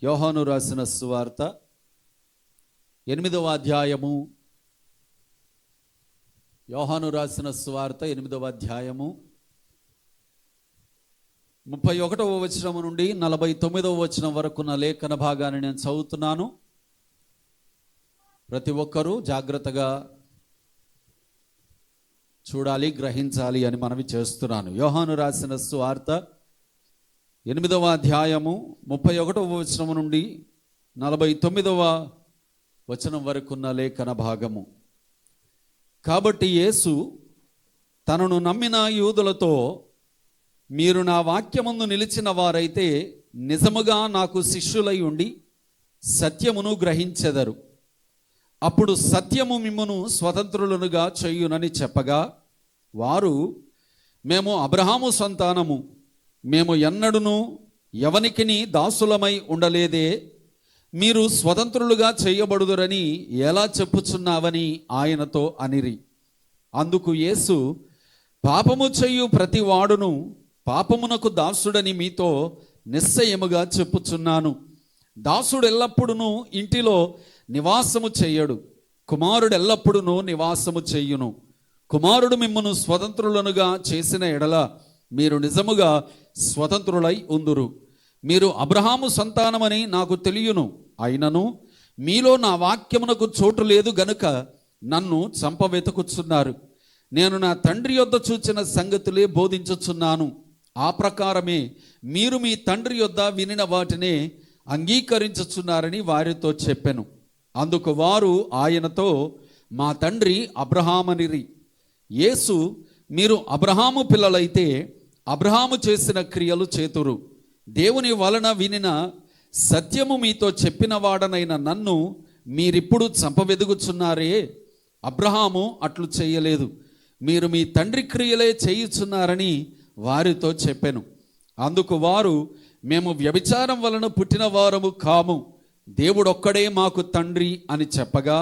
యోహాను రాసిన సువార్త 8వ అధ్యాయము. యోహాను రాసిన సువార్త 8వ అధ్యాయము 31వ వచనం నుండి 49వ వచనం వరకున్న లేఖన భాగాన్ని నేను చదువుతున్నాను. ప్రతి ఒక్కరూ జాగ్రత్తగా చూడాలి, గ్రహించాలి అని మనవి చేస్తున్నాను. యోహాను రాసిన సువార్త 8వ అధ్యాయము 31వ వచనం నుండి 49వ వచనం వరకున్న లేఖన భాగము. కాబట్టి యేసు తనను నమ్మిన యూదులతో, మీరు నా వాక్యమందు నిలిచిన వారైతే నిజముగా నాకు శిష్యులై ఉండి సత్యమును గ్రహించెదరు. అప్పుడు సత్యము మిమ్మును స్వతంత్రులనుగా చేయునని చెప్పగా, వారు, మేము అబ్రహాము సంతానము, మేము ఎన్నడును ఎవనికిని దాసులమై ఉండలేదే, మీరు స్వతంత్రులుగా చేయబడుదురని ఎలా చెప్పుచున్నావని ఆయనతో అనిరి. అందుకు యేసు, పాపము చేయు ప్రతి వాడును పాపమునకు దాసుడని మీతో నిశ్చయముగా చెప్పుచున్నాను. దాసుడు ఎల్లప్పుడూ ఇంటిలో నివాసము చేయడు, కుమారుడు ఎల్లప్పుడూ నివాసము చేయును. కుమారుడు మిమ్మును స్వతంత్రులనుగా చేసిన ఎడల మీరు నిజముగా స్వతంత్రులై ఉందురు. మీరు అబ్రహాము సంతానమని నాకు తెలియను, అయినను మీలో నా వాక్యమునకు చోటు లేదు గనుక నన్ను చంపవెతుకుచున్నారు. నేను నా తండ్రి యొద్ద చూచిన సంగతులే బోధించుచున్నాను. ఆ ప్రకారమే మీరు మీ తండ్రి యొద్ద వినిన వాటినే అంగీకరించుచున్నారని వారితో చెప్పెను. అందుకు వారు ఆయనతో, మా తండ్రి అబ్రహామనిరి. యేసు, మీరు అబ్రహాము పిల్లలైతే అబ్రహాము చేసిన క్రియలు చేతురు. దేవుని వలన వినిన సత్యము మీతో చెప్పిన వాడనైన నన్ను మీరిప్పుడు చంపవెదుగుచున్నారే. అబ్రహాము అట్లు చేయలేదు, మీరు మీ తండ్రి క్రియలే చేయుచున్నారని వారితో చెప్పెను. అందుకు వారు, మేము వ్యభిచారం వలన పుట్టిన వారము కాము, దేవుడొక్కడే మాకు తండ్రి అని చెప్పగా,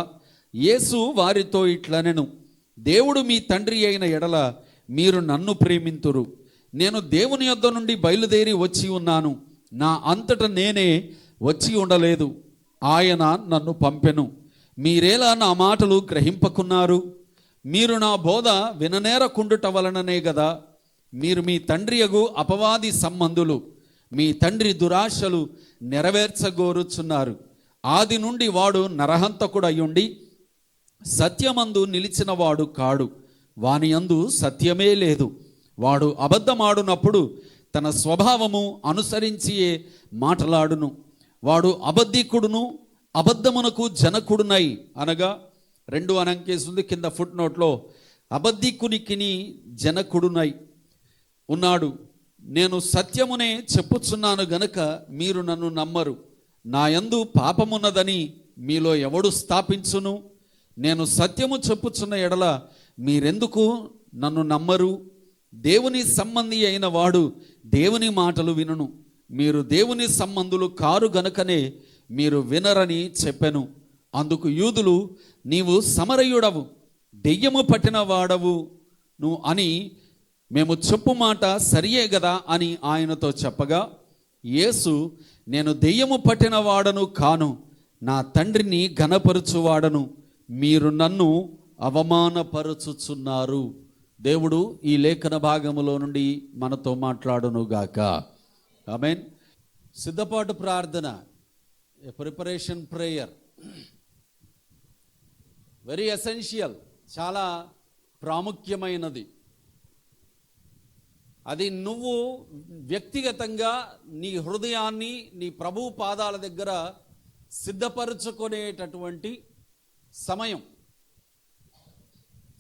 యేసు వారితో ఇట్లనెను, దేవుడు మీ తండ్రి అయిన ఎడల మీరు నన్ను ప్రేమింతురు. నేను దేవుని యొద్ద నుండి బయలుదేరి వచ్చి ఉన్నాను, నా అంతట నేనే వచ్చి ఉండలేదు, ఆయన నన్ను పంపెను. మీరేలా నా మాటలు గ్రహింపకున్నారు? మీరు నా బోధ విననేరకుండుట వలననే గదా. మీరు మీ తండ్రియగు అపవాది సంబంధులు, మీ తండ్రి దురాశలు నెరవేర్చగోరుచున్నారు. ఆది నుండి వాడు నరహంతకుడయ్యుండి సత్యమందు నిలిచిన వాడు కాడు, వాని యందు సత్యమే లేదు. వాడు అబద్ధమాడునప్పుడు తన స్వభావము అనుసరించియే మాటలాడును. వాడు అబద్ధికుడును అబద్ధమునకు జనకుడునై, అనగా 2 అనంకేస్తుంది కింద ఫుట్ నోట్లో, అబద్ధికునికిని జనకుడునై ఉన్నాడు. నేను సత్యమునే చెప్పుచున్నాను గనుక మీరు నన్ను నమ్మరు. నా యందు పాపమున్నదని మీలో ఎవడు స్థాపించును? నేను సత్యము చెప్పుచున్న ఎడల మీరెందుకు నన్ను నమ్మరు? దేవుని సంబంధి అయిన వాడు దేవుని మాటలు వినును. మీరు దేవుని సంబంధులు కారు గనుకనే మీరు వినరని చెప్పెను. అందుకు యూదులు, నీవు సమరయుడవు, దెయ్యము పట్టిన వాడవు నువ్వు అని మేము చెప్పు మాట సరియే గదా అని ఆయనతో చెప్పగా, యేసు, నేను దెయ్యము పట్టిన వాడను కాను, నా తండ్రిని ఘనపరచువాడను, మీరు నన్ను అవమానపరచుచున్నారు. దేవుడు ఈ లేఖన భాగములో నుండి మనతో మాట్లాడునుగాక. ఆమేన్. సిద్ధపాటు ప్రార్థన, ప్రిపరేషన్ ప్రేయర్, వెరీ ఎసెన్షియల్, చాలా ప్రాముఖ్యమైనది. అది నువ్వు వ్యక్తిగతంగా నీ హృదయాన్ని నీ ప్రభువు పాదాల దగ్గర సిద్ధపరచుకునేటటువంటి సమయం.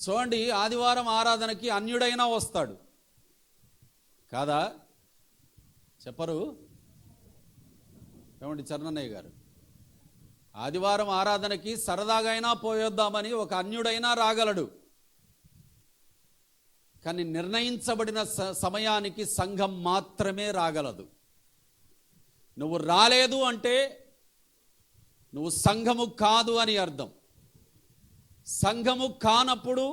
చూడండి, ఆదివారం ఆరాధనకి అన్యుడైనా వస్తాడు కాదా? చెప్పరు? ఏమండి చరణయ్య గారు, ఆదివారం ఆరాధనకి సరదాగా అయినా పోయొద్దామని ఒక అన్యుడైనా రాగలడు. కానీ నిర్ణయించబడిన సమయానికి సంఘం మాత్రమే రాగలదు. నువ్వు రాలేదు అంటే నువ్వు సంఘము కాదు అని అర్థం. సంఘము కానప్పుడు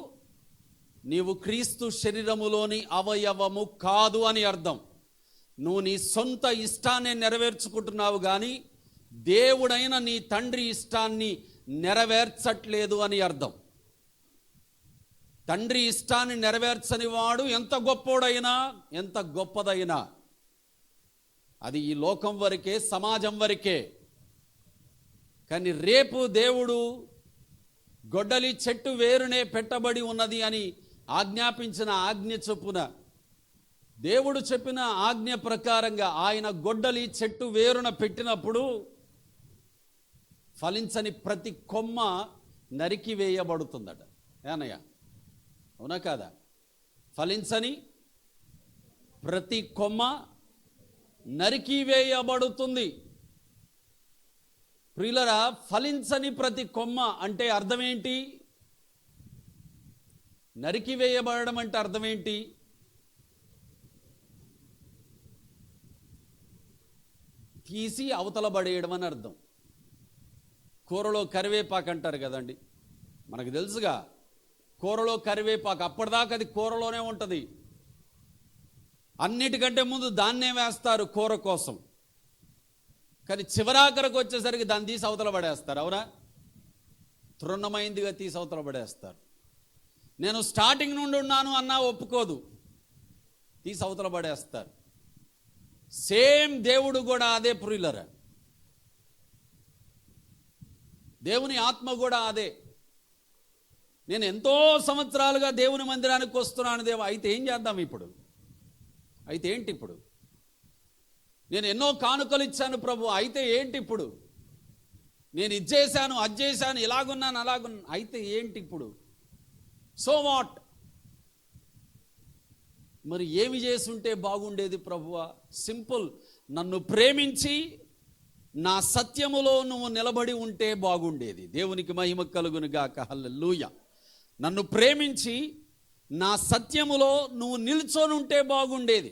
నీవు క్రీస్తు శరీరములోని అవయవము కాదు అని అర్థం. నువ్వు నీ సొంత ఇష్టాన్ని నెరవేర్చుకుంటున్నావు కానీ దేవుడైన నీ తండ్రి ఇష్టాన్ని నెరవేర్చట్లేదు అని అర్థం. తండ్రి ఇష్టాన్ని నెరవేర్చని వాడు ఎంత గొప్పోడైనా, ఎంత గొప్పదైనా అది ఈ లోకం వరకే, సమాజం వరకే. కానీ రేపు దేవుడు గొడ్డలి చెట్టు వేరునే పెట్టబడి ఉన్నది అని ఆజ్ఞాపించిన ఆజ్ఞ చొప్పున, దేవుడు చెప్పిన ఆజ్ఞ ప్రకారంగా ఆయన గొడ్డలి చెట్టు వేరున పెట్టినప్పుడు ఫలించని ప్రతి కొమ్మ నరికివేయబడుతుందట. ఏనయ్య, అవునా కాదా? ఫలించని ప్రతి కొమ్మ నరికివేయబడుతుంది. ప్రియులరా, ఫలించని ప్రతి కొమ్మ అంటే అర్థం ఏంటి? నరికివేయబడడం అంటే అర్థం ఏంటి? తీసి అవతల పడేయడం అని అర్థం. కూరలో కరివేపాకు అంటారు కదండి, మనకు తెలుసుగా. కూరలో కరివేపాకు అప్పటిదాకా అది కూరలోనే ఉంటుంది. అన్నిటికంటే ముందు దాన్నే వేస్తారు కూర కోసం. కానీ చివరాఖరకు వచ్చేసరికి దాన్ని తీసి అవతల పడేస్తారు. అవునా? తృణమైందిగా తీసి అవతల పడేస్తారు. నేను స్టార్టింగ్ నుండి ఉన్నాను అన్నా ఒప్పుకోదు, తీసి అవతల పడేస్తారు. సేమ్ దేవుడు కూడా అదే ప్రియులరా. దేవుని ఆత్మ కూడా అదే. నేను ఎంతో సంవత్సరాలుగా దేవుని మందిరానికి వస్తున్నాను దేవా, అయితే ఏం చేద్దాం ఇప్పుడు? అయితే ఏంటి ఇప్పుడు? నేను ఎన్నో కానుకలు ఇచ్చాను ప్రభు, అయితే ఏంటి ఇప్పుడు? నేను ఇది చేశాను, అది చేశాను, ఇలాగున్నాను, అలాగున్నాను, అయితే ఏంటి ఇప్పుడు? So what? మరి ఏమి చేసుంటే బాగుండేది ప్రభువా? సింపుల్, నన్ను ప్రేమించి నా సత్యములో నువ్వు నిలబడి ఉంటే బాగుండేది. దేవునికి మహిమ కలుగును గాక. హల్లెలూయా. నన్ను ప్రేమించి నా సత్యములో నువ్వు నిల్చొని ఉంటే బాగుండేది.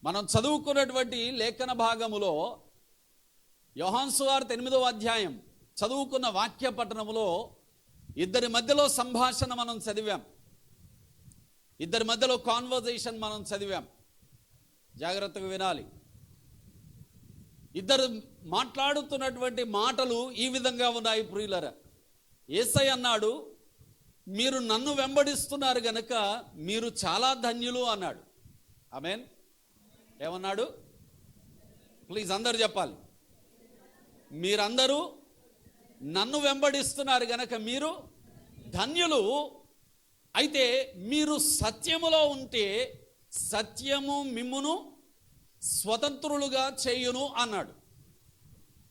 మనం చదువుకున్నటువంటి లేఖన భాగములో యోహాను సువార్త 8వ అధ్యాయం చదువుకున్న వాక్య పట్టణములో ఇద్దరి మధ్యలో సంభాషణ మనం చదివాం. ఇద్దరి మధ్యలో కాన్వర్జేషన్ మనం చదివాం. జాగ్రత్తగా వినాలి. ఇద్దరు మాట్లాడుతున్నటువంటి మాటలు ఈ విధంగా ఉన్నాయి ప్రియులరా. యేసయ్య అన్నాడు, మీరు నన్ను వెంబడిస్తున్నారు గనక మీరు చాలా ధన్యులు అన్నాడు. ఆమేన్. ఏమన్నాడు? ప్లీజ్ అందరు చెప్పాలి. మీరందరూ నన్ను వెంబడిస్తున్నారు గనక మీరు ధన్యులు. అయితే మీరు సత్యములో ఉంటే సత్యము మిమ్మును స్వతంత్రులుగా చేయును అన్నాడు.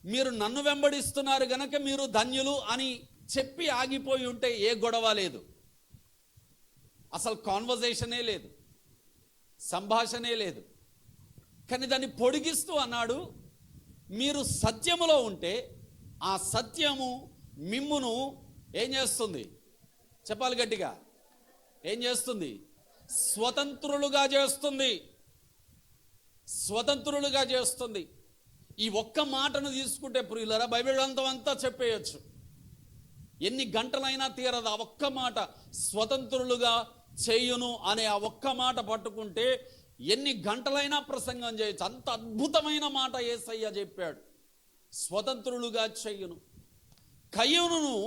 మీరు నన్ను వెంబడిస్తున్నారు గనక మీరు ధన్యులు అని చెప్పి ఆగిపోయి ఉంటే ఏ గొడవ లేదు, అసలు కాన్వర్జేషనే లేదు, సంభాషణే లేదు. కానీ దాన్ని పొడిగిస్తూ అన్నాడు, మీరు సత్యములో ఉంటే ఆ సత్యము మిమ్మును ఏం చేస్తుంది? చెప్పాలి గట్టిగా. ఏం చేస్తుంది? స్వతంత్రులుగా చేస్తుంది. స్వతంత్రులుగా చేస్తుంది. ఈ ఒక్క మాటను తీసుకుంటే ప్రియులరా బైబిల్ అంతా చెప్పేయచ్చు, ఎన్ని గంటలైనా తీరదు. ఆ ఒక్క మాట, స్వతంత్రులుగా చేయును అనే ఆ ఒక్క మాట పట్టుకుంటే ఎన్ని గంటలైనా ప్రసంగం చేయొచ్చు. అంత అద్భుతమైన మాట యేసయ్య చెప్పాడు, స్వతంత్రులుగా చేయును. కయ్యూనును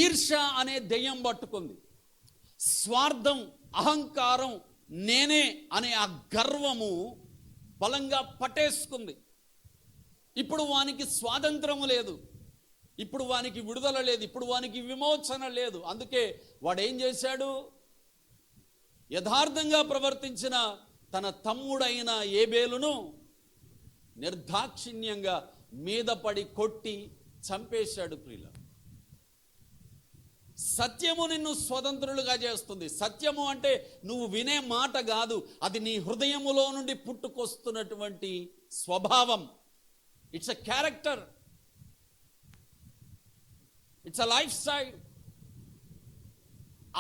ఈర్ష అనే దెయ్యం పట్టుకుంది. స్వార్థం, అహంకారం, నేనే అనే ఆ గర్వము బలంగా పట్టేసుకుంది. ఇప్పుడు వానికి స్వాతంత్రము లేదు, ఇప్పుడు వానికి విడుదల లేదు, ఇప్పుడు వానికి విమోచన లేదు. అందుకే వాడు ఏం చేశాడు? యథార్థంగా ప్రవర్తించిన తన తమ్ముడైన ఏబేలును నిర్దాక్షిణ్యంగా మీద పడి కొట్టి చంపేశాడు. ప్రియుల, సత్యము నిన్ను స్వతంత్రులుగా చేస్తుంది. సత్యము అంటే నువ్వు వినే మాట కాదు, అది నీ హృదయములో నుండి పుట్టుకొస్తున్నటువంటి స్వభావం. It's a character, it's a life style.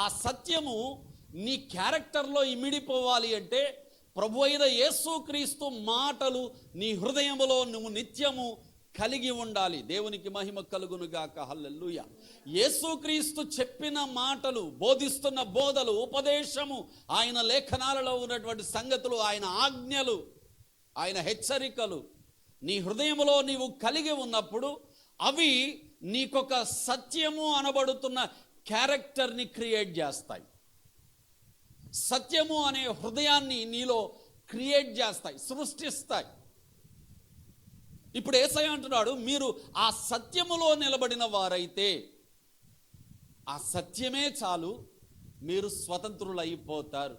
ఆ సత్యము నీ క్యారెక్టర్లో ఇమిడిపోవాలి అంటే ప్రభు అయిన యేసుక్రీస్తు మాటలు నీ హృదయములో నువ్వు నిత్యము కలిగి ఉండాలి. దేవునికి మహిమ కలుగును గాక. హల్లెలూయా. యేసుక్రీస్తు చెప్పిన మాటలు, బోధిస్తున్న బోధలు, ఉపదేశము, ఆయన లేఖనాలలో ఉన్నటువంటి సంగతులు, ఆయన ఆజ్ఞలు, ఆయన హెచ్చరికలు నీ హృదయంలో నీవు కలిగి ఉన్నప్పుడు అవి నీకొక సత్యము అనబడుతున్న క్యారెక్టర్ని క్రియేట్ చేస్తాయి. సత్యము అనే హృదయాన్ని నీలో క్రియేట్ చేస్తాయి, సృష్టిస్తాయి. ఇప్పుడు యేసయ్య అంటున్నాడు, మీరు ఆ సత్యములో నిలబడిన వారైతే ఆ సత్యమే చాలు, మీరు స్వతంత్రులైపోతారు.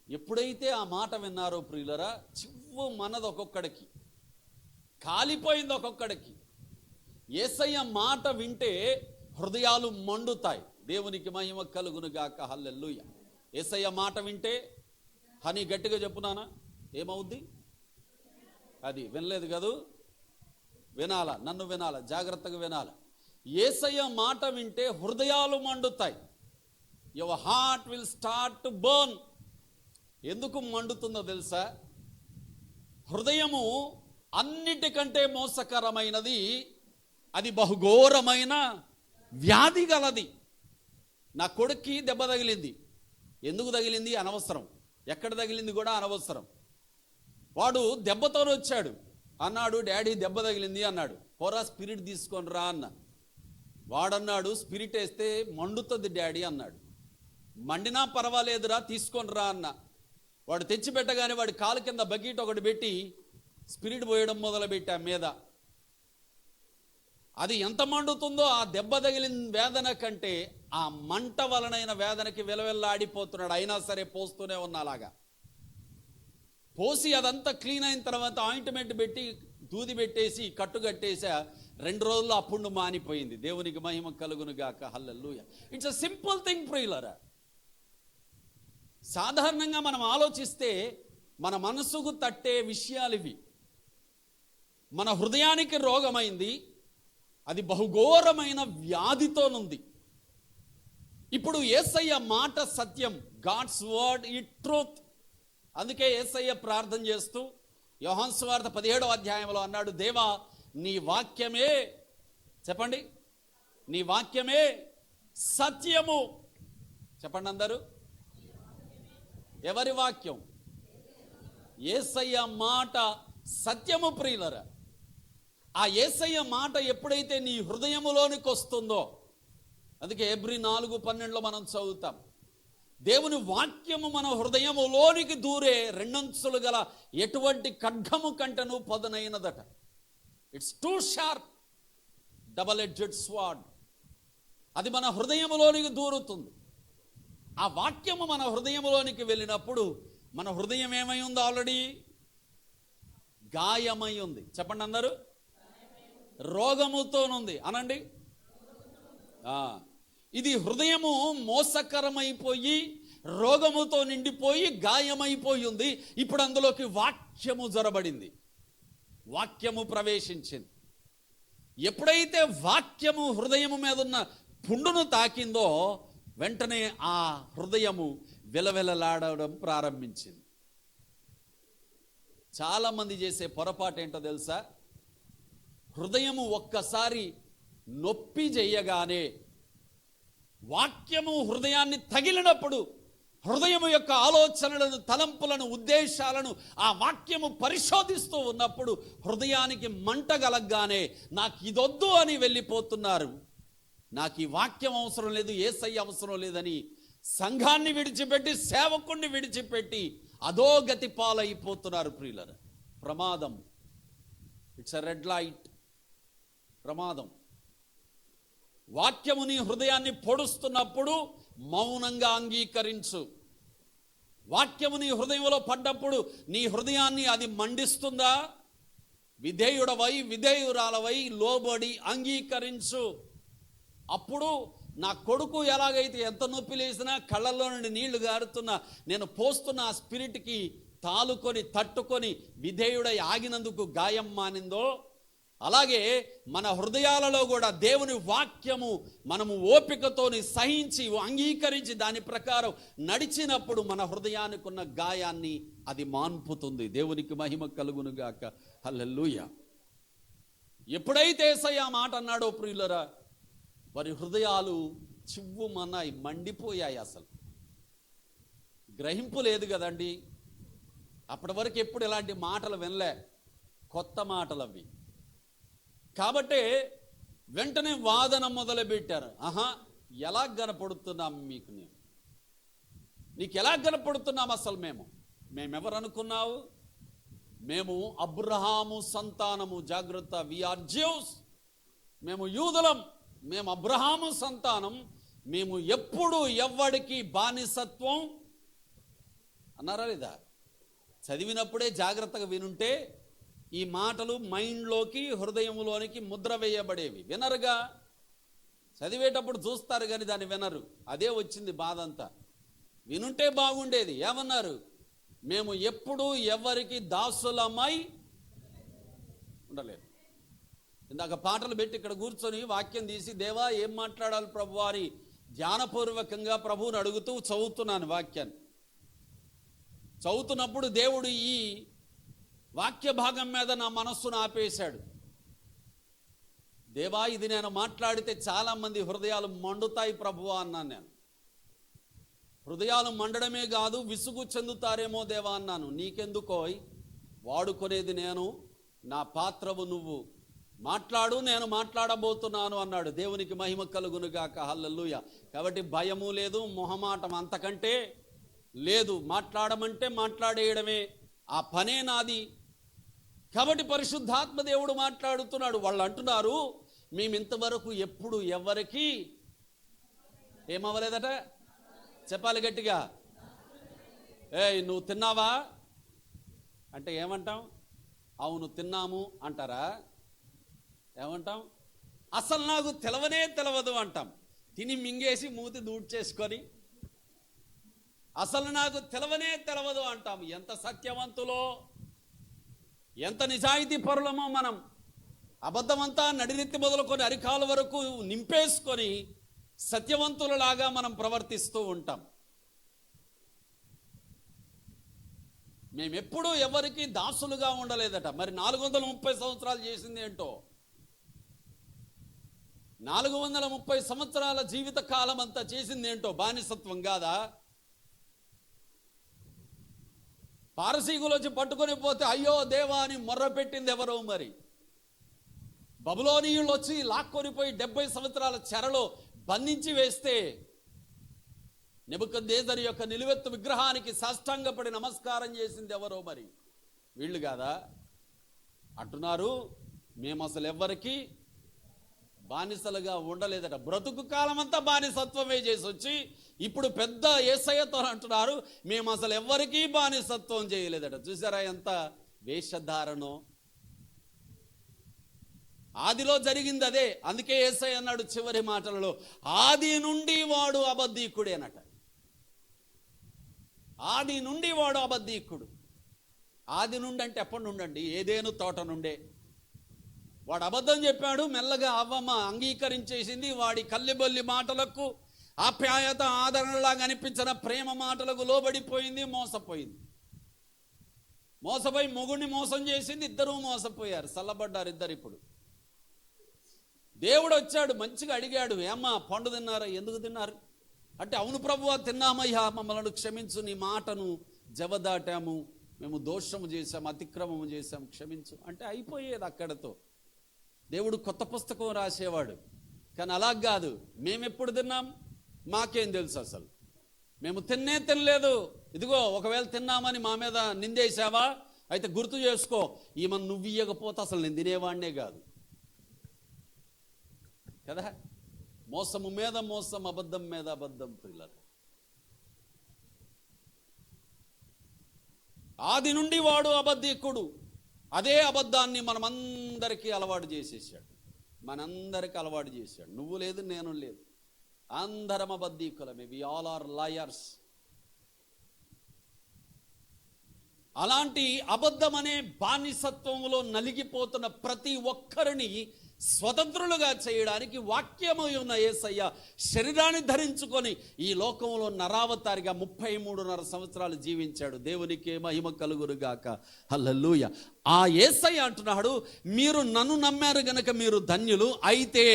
ఎప్పుడైతే ఆ మాట విన్నారో ప్రియులరా, చివ్వు మనది ఒక్కొక్కడికి, కాలిపోయింది ఒక్కొక్కడికి. యేసయ్య మాట వింటే హృదయాలు మండుతాయి. దేవునికి మహిమ కలుగును గాక. హల్లెలూయా. యేసయ్య మాట వింటే హనీ గట్టిగా చెప్పునానా ఏమవుద్ది? అది వినలేదు కదూ, వినాలా, నన్ను వినాలా, జాగ్రత్తగా వినాలా. యేసయ్య మాట వింటే హృదయాలు మండుతాయి. Your heart will start to burn. ఎందుకు మండుతుందో తెలుసా? హృదయము అన్నిటికంటే మోసకరమైనది, అది బహుఘోరమైన వ్యాధి గలది. నా కొడుక్కి దెబ్బ తగిలింది. ఎందుకు తగిలింది అనవసరం, ఎక్కడ తగిలింది కూడా అనవసరం. వాడు దెబ్బతో వచ్చాడు, అన్నాడు డాడీ దెబ్బ తగిలింది అన్నాడు. పోరా స్పిరిట్ తీసుకొని రా అన్న. వాడన్నాడు స్పిరిట్ వేస్తే మండుతుంది డాడీ అన్నాడు. మండినా పర్వాలేదురా తీసుకొని రా అన్న. వాడు తెచ్చిపెట్టగానే వాడి కాలు కింద బకెట్ ఒకటి పెట్టి స్పిరిట్ పోయడం మొదలుపెట్టా మీద. అది ఎంత మండుతుందో ఆ దెబ్బ తగిలిన వేదన కంటే ఆ మంట వలనైన వేదనకి విలవిల్లాడిపోతున్నాడు. అయినా సరే పోస్తూనే ఉన్నా. అలాగా పోసి అదంతా క్లీన్ అయిన తర్వాత ఆయింట్మెంట్ పెట్టి దూది పెట్టేసి కట్టు కట్టేసా. 2 రోజుల్లో ఆ పుండు మానిపోయింది. దేవునికి మహిమ కలుగును గాక. హల్లెలూయా. ఇట్స్ అ సింపుల్ థింగ్ ప్రియులరా. సాధారణంగా మనం ఆలోచిస్తే మన మనసుకు తట్టే విషయాలు ఇవి. మన హృదయానికి రోగమైంది, అది బహుఘోరమైన వ్యాధితోనుంది. ఇప్పుడు యేసయ్య మాట సత్యం, గాడ్స్ వర్డ్ ఈ ట్రూత్. అందుకే యేసయ్య ప్రార్థన చేస్తూ యోహాను సువార్త 17వ అధ్యాయంలో అన్నాడు, దేవా నీ వాక్యమే, చెప్పండి, నీ వాక్యమే సత్యము. చెప్పండి అందరూ. ఎవరి వాక్యం? యేసయ్య మాట సత్యము ప్రియులరా. ఆ యేసయ్య మాట ఎప్పుడైతే నీ హృదయములోనికి వస్తుందో, అందుకే హెబ్రీ 4:12 మనం చదువుతాం, దేవుని వాక్యము మన హృదయములోనికి దూరే 2 అంచులు గల ఎటువంటి ఖడ్గము కంటను పదునైనదట. It's too sharp double edged sword. అది మన హృదయములోనికి దూరుతుంది. ఆ వాక్యము మన హృదయములోనికి వెళ్ళినప్పుడు మన హృదయం ఏమై ఉంది? ఆల్రెడీ గాయమై ఉంది. చెప్పండి అందరూ. రోగముతోనుంది అనండి. ఇది హృదయము మోసకరమైపోయి రోగముతో నిండిపోయి గాయమైపోయి ఉంది. ఇప్పుడు అందులోకి వాక్యము జొరబడింది, వాక్యము ప్రవేశించింది. ఎప్పుడైతే వాక్యము హృదయము మీద ఉన్న పుండును తాకిందో వెంటనే ఆ హృదయము విలవిలలాడడం ప్రారంభించింది. చాలామంది చేసే పొరపాటు ఏంటో తెలుసా? హృదయము ఒక్కసారి నొప్పి చెయ్యగానే, వాక్యము హృదయాన్ని తగిలినప్పుడు, హృదయము యొక్క ఆలోచనలను, తలంపులను, ఉద్దేశాలను ఆ వాక్యము పరిశోధిస్తూ ఉన్నప్పుడు హృదయానికి మంట కలగగానే నాకు ఇదొద్దు అని వెళ్ళిపోతున్నారు. నాకు ఈ వాక్యం అవసరం లేదు, యేసయ్య అవసరం లేదని సంఘాన్ని విడిచిపెట్టి, సేవకుణ్ణి విడిచిపెట్టి అధోగతి పాలైపోతున్నారు ప్రియులరా. ప్రమాదం. It's a red light. ప్రమాదం. వాక్యము నీ హృదయాన్ని పొడుస్తున్నప్పుడు మౌనంగా అంగీకరించు. వాక్యము నీ హృదయంలో పడ్డప్పుడు నీ హృదయాన్ని అది మండిస్తుందా? విధేయుడవై, విధేయురాలవై, లోబడి అంగీకరించు. అప్పుడు నా కొడుకు ఎలాగైతే ఎంత నొప్పి లేసినా, కళ్ళల్లో నుండి నీళ్లు గారుతున్నా, నేను పోస్తున్న ఆ స్పిరిట్కి తాలుకొని తట్టుకొని విధేయుడై ఆగినందుకు గాయం మానిందో, అలాగే మన హృదయాలలో కూడా దేవుని వాక్యము మనము ఓపికతోని సహించి అంగీకరించి దాని ప్రకారం నడిచినప్పుడు మన హృదయానికి ఉన్న గాయాన్ని అది మాన్పుతుంది. దేవునికి మహిమ కలుగును గాక. హల్లెలూయా. ఎప్పుడైతే యేసయ్య ఆ మాట అన్నాడో ప్రియులరా, వారి హృదయాలు చివ్వుమన్నాయి, మండిపోయాయి. అసలు గ్రహింపు లేదు కదండి. అప్పటి వరకు ఎప్పుడు ఇలాంటి మాటలు వినలే. కొత్త మాటలు అవి. కాబట్టే వెంటనే వాదన మొదలుపెట్టారు. ఎలా కనపడుతున్నాం మీకు? నీకు ఎలా కనపడుతున్నాం అసలు? మేమెవరు అనుకున్నావు? మేము అబ్రహాము సంతానము. జాగ్రత్త, వి ఆర్ జ్యూస్. మేము యూదులం, మేము అబ్రహాము సంతానం. మేము ఎప్పుడు ఎవ్వడికి బానిసత్వం అన్నారా లేదా? చదివినప్పుడే జాగ్రత్తగా వినుంటే ఈ మాటలు మైండ్లోకి, హృదయంలోనికి ముద్ర వేయబడేవి. వినరుగా, చదివేటప్పుడు చూస్తారు కానీ దాన్ని వినరు. అదే వచ్చింది బాధ అంతా. వినుంటే బాగుండేది. ఏమన్నారు? మేము ఎప్పుడు ఎవరికి దాసులమై ఉండలేదు. ఇందాక పాటలు పెట్టి ఇక్కడ కూర్చొని వాక్యం తీసి, దేవా ఏం మాట్లాడాలి ప్రభు అని ధ్యానపూర్వకంగా ప్రభువుని అడుగుతూ చదువుతున్నాను వాక్యాన్ని. చదువుతున్నప్పుడు దేవుడు ఈ వాక్య భాగం మీద నా మనస్సును ఆపేశాడు. దేవా, ఇది నేను మాట్లాడితే చాలామంది హృదయాలు మండుతాయి ప్రభువా అన్నాను. నేను హృదయాలు మండడమే కాదు, విసుగు చెందుతారేమో దేవా అన్నాను. నీకెందుకోయ్, వాడుకునేది నేను, నా పాత్రవు నువ్వు. మాట్లాడు, నేను మాట్లాడబోతున్నాను అన్నాడు. దేవునికి మహిమ కలుగునుగాక. హల్లెలూయా. కాబట్టి భయము లేదు, మొహమాటం అంతకంటే లేదు. మాట్లాడమంటే మాట్లాడేయడమే, ఆ పనే నాది. కాబట్టి పరిశుద్ధాత్మ దేవుడు మాట్లాడుతున్నాడు. వాళ్ళు అంటున్నారు, మేము ఇంతవరకు ఎప్పుడు ఎవరికి ఏమవ్వలేదట. చెప్పాలి గట్టిగా. నువ్వు తిన్నావా అంటే ఏమంటాం? అవును తిన్నాము అంటారా? ఏమంటాం? అసలు నాకు తెలవనే తెలవదు అంటాం. తిని మింగేసి మూతి దూడ్చేసుకొని అసలు నాకు తెలవనే తెలవదు అంటాం. ఎంత సత్యవంతులో, ఎంత నిజాయితీ పరులమో మనం. అబద్ధమంతా నడినెత్తి మొదలుకొని అరికాల వరకు నింపేసుకొని సత్యవంతులలాగా మనం ప్రవర్తిస్తూ ఉంటాం. మేమెప్పుడూ ఎవరికి దాసులుగా ఉండలేదట. మరి 430 సంవత్సరాలు చేసింది ఏంటో? 430 సంవత్సరాల జీవిత కాలం అంతా చేసింది ఏంటో? బానిసత్వం కాదా? పారసీకులు వచ్చి పట్టుకొని పోతే అయ్యో దేవా అని మొర్ర పెట్టింది ఎవరో? మరి బబులోనీయులు వచ్చి లాక్కొని పోయి 70 సంవత్సరాల చెరలో బంధించి వేస్తే నెబుకద్నెజరు యొక్క నిలువెత్తు విగ్రహానికి సాష్టాంగపడి నమస్కారం చేసింది ఎవరో? మరి వీళ్ళు కాదా? అంటున్నారు, మేము అసలు ఎవ్వరికి బానిసలుగా ఉండలేదట. బ్రతుకు కాలం అంతా బానిసత్వమే చేసి వచ్చి ఇప్పుడు పెద్ద యేసయ్యతో అంటున్నారు, మేము అసలు ఎవ్వరికీ బానిసత్వం చేయలేదట. చూసారా ఎంత వేషధారణో? ఆదిలో జరిగింది అదే. అందుకే యేసయ్య అన్నాడు చివరి మాటలలో, ఆది నుండి వాడు అబద్ధీకుడేనట. ఆది నుండి వాడు అబద్ధీకుడు. ఆది నుండి అంటే ఎప్పటి నుండి అండి? ఏదేను తోట నుండే. వాడు అబద్ధం చెప్పాడు, మెల్లగా అవ్వమ్మ అంగీకరించేసింది. వాడి కల్లిబొల్లి మాటలకు, ఆప్యాయత ఆదరణలాగా అనిపించిన ప్రేమ మాటలకు లోబడిపోయింది, మోసపోయింది. మోసపోయి మొగుడిని మోసం చేసింది. ఇద్దరూ మోసపోయారు, చల్లబడ్డారు ఇద్దరు. ఇప్పుడు దేవుడు వచ్చాడు, మంచిగా అడిగాడు, ఏమ్మా పండు తిన్నారా? ఎందుకు తిన్నారు అంటే, అవును ప్రభువా తిన్నామయ్యా, మమ్మల్ని క్షమించు, నీ మాటను జవదాటాము, మేము దోషము చేశాము, అతిక్రమము చేశాము, క్షమించు అంటే అయిపోయేది అక్కడతో. దేవుడు కొత్త పుస్తకం రాసేవాడు. కానీ అలా కాదు. మేమెప్పుడు తిన్నాం? మాకేం తెలుసు అసలు? మేము తినలేదు. ఇదిగో ఒకవేళ తిన్నామని మా మీద నిందేశావా? అయితే గుర్తు చేసుకో, ఈమెను నువ్వు ఇయ్యకపోతే అసలు నేను తినేవాడినే కాదు కదా. మోసము మీద మోసం, అబద్ధం మీద అబద్ధం. ప్రియులారా, ఆది నుండి వాడు అబద్ధీకుడు. అదే అబద్ధాన్ని మనమందరికీ అలవాటు చేసేసాడు. మనందరికీ అలవాటు చేశాడు. నువ్వు లేదు, నేను లేదు, అందరం అబద్ధీకులమే. We all are liars. అలాంటి అబద్ధం అనే బానిసత్వంలో నలిగిపోతున్న ప్రతి ఒక్కరిని స్వతంత్రులుగా చేయడానికి వాక్యమై ఉన్న యేసయ్య శరీరాన్ని ధరించుకొని ఈ లోకంలో నరావతారిగా 33.5 సంవత్సరాలు జీవించాడు. దేవునికే మహిమ కలుగునుగాక. హల్లెలూయా. ఆ యేసయ్య అంటున్నాడు, మీరు నన్ను నమ్మారు గనక మీరు ధన్యులు. అయితే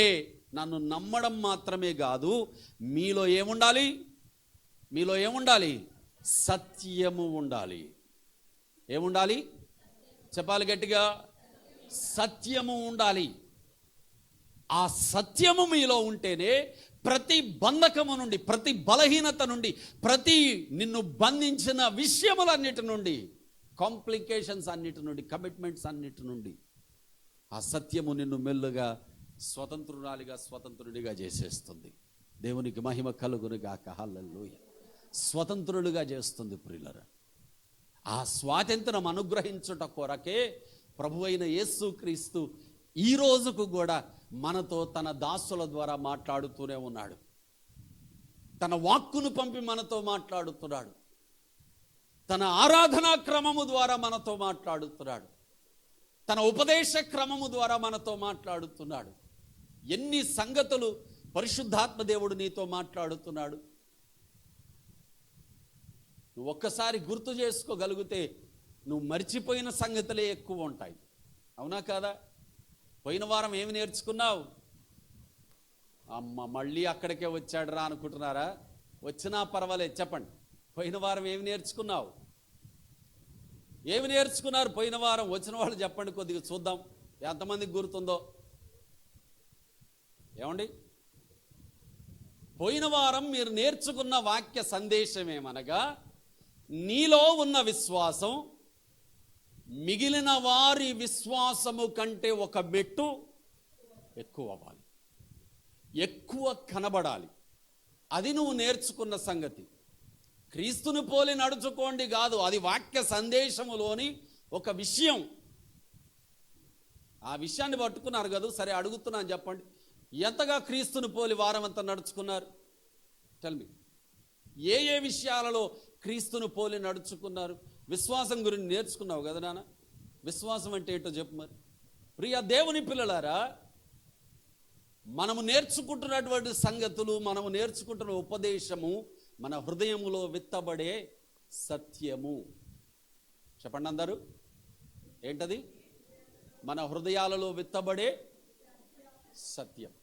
నన్ను నమ్మడం మాత్రమే కాదు, మీలో ఏముండాలి? మీలో ఏముండాలి? సత్యము ఉండాలి. ఏముండాలి? చెప్పాలి గట్టిగా. సత్యము ఉండాలి. ఆ సత్యము మీలో ఉంటేనే ప్రతి బంధకము నుండి, ప్రతి బలహీనత నుండి, ప్రతి నిన్ను బంధించిన విషయములన్నిటి నుండి, కాంప్లికేషన్స్ అన్నిటి నుండి, కమిట్మెంట్స్ అన్నిటి నుండి ఆ సత్యము నిన్ను మెల్లుగా స్వతంత్రురాలిగా, స్వతంత్రుడిగా చేసేస్తుంది. దేవునికి మహిమ కలుగునుగాక. హల్లెలూయా. స్వతంత్రులుగా చేస్తుంది ప్రియులారా. ఆ స్వాతంత్రం అనుగ్రహించుట కొరకే ప్రభువైన యేసుక్రీస్తు ఈ రోజుకు కూడా మనతో తన దాసుల ద్వారా మాట్లాడుతూనే ఉన్నాడు. తన వాక్కును పంపి మనతో మాట్లాడుతున్నాడు. తన ఆరాధనా క్రమము ద్వారా మనతో మాట్లాడుతున్నాడు. తన ఉపదేశ క్రమము ద్వారా మనతో మాట్లాడుతున్నాడు. ఎన్ని సంగతులు పరిశుద్ధాత్మ దేవుడు నీతో మాట్లాడుతున్నాడు. నువ్వు ఒక్కసారి గుర్తు చేసుకోగలిగితే నువ్వు మర్చిపోయిన సంగతులే ఎక్కువ ఉంటాయి. అవునా కాదా? పోయిన వారం ఏమి నేర్చుకున్నావు? అమ్మ మళ్ళీ అక్కడికే వచ్చాడు రా అనుకుంటున్నారా? వచ్చినా పర్వాలేదు, చెప్పండి. పోయిన వారం ఏమి నేర్చుకున్నావు? ఏమి నేర్చుకున్నారు పోయిన వారం? వచ్చిన వాళ్ళు చెప్పండి, కొద్దిగా చూద్దాం ఎంతమందికి గుర్తుందో. ఏమండి, పోయిన వారం మీరు నేర్చుకున్న వాక్య సందేశం ఏమనగా, నీలో ఉన్న విశ్వాసం మిగిలిన వారి విశ్వాసము కంటే ఒక మెట్టు ఎక్కువ అవ్వాలి, ఎక్కువ కనబడాలి. అది నువ్వు నేర్చుకున్న సంగతి. క్రీస్తుని పోలి నడుచుకోండి కాదు, అది వాక్య సందేశములోని ఒక విషయం. ఆ విషయాన్ని పట్టుకున్నారు కదా. సరే అడుగుతున్నాను, చెప్పండి, ఎంతగా క్రీస్తుని పోలి వారం అంతా నడుచుకున్నారు? Tell me. ఏ ఏ విషయాలలో క్రీస్తుని పోలి నడుచుకున్నారు? విశ్వాసం గురించి నేర్చుకున్నావు కదా నాన్న. విశ్వాసం అంటే ఏంటో చెప్పు మరి. ప్రియ దేవుని పిల్లలారా, మనము నేర్చుకుంటున్నటువంటి సంగతులు, మనము నేర్చుకుంటున్న ఉపదేశము మన హృదయములో విత్తబడే సత్యము. చెప్పండి అందరూ, ఏంటది? మన హృదయాలలో విత్తబడే సత్యం.